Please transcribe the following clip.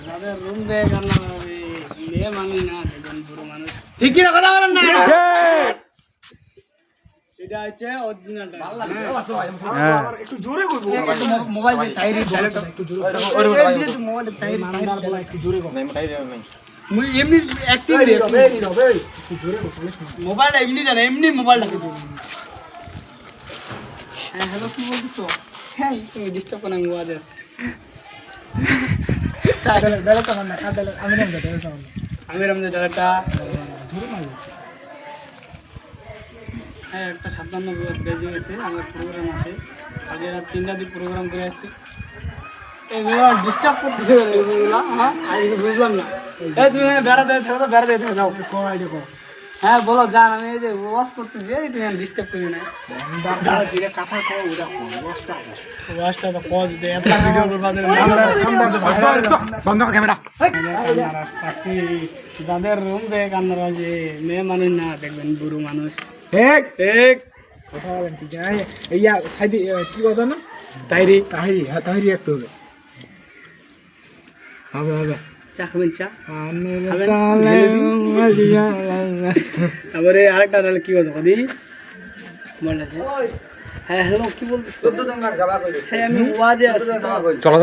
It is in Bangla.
যাদের রুম দেয় কান্না করে মেয়ে মানুষ না দেখবেন বুড়ো মানুষ ঠিক কিনা কথা বলেন না এটা হচ্ছে অরিজিনালটা একটু জোরে বলবো মোবাইল দিয়ে তাইরি একটু জোরে মোবাইল তাইরি একটু জোরে বল মুই এমনি অ্যাক্টিং রে একটু জোরে বল মোবাইল এমনি জানে এমনি মোবাইলটা হ্যাঁ হ্যালো কি বলছো হ্যাঁ তুমি ডিস্টার্ব করেন আওয়াজ আছে আমি রমজান ডাটা হ্যাঁ একটা 57 বেজে গেছে আমার প্রোগ্রাম আছে আগে রাত 3টা দিয়ে প্রোগ্রাম করে আসছি এগুলো ডিস্টার্ব করতেছে হ্যাঁ আমি বুঝলাম না এই তুমি বেড়াতে যাও কোন আইডিয়া করো হ্যাঁ বলো জান আমি এই যে ওয়াশ করতেছি এই তুমি ডিস্টার্ব করি না যেটা কথা কও ওটা ওয়াশটা তো কও দিতে এত ভিডিও করবাদের বন্ধ কর ক্যামেরা যাদের রুম দেয় কান্নার আছে মেয়ে মানুষ না দেখবেন বুড়ো মানুষ এক কথা বলেন ঠিক আছে ইয়া সাইডে কি কথা না তাহিরি হ্যাঁ তাহিরি একটু হবে চা খাবেন চা তারপরে আরেকটা তাহলে কি কথা কদি বল হ্যাঁ হ্যালো কি বলছিস হ্যাঁ আমি ওয়াজে আছি চলো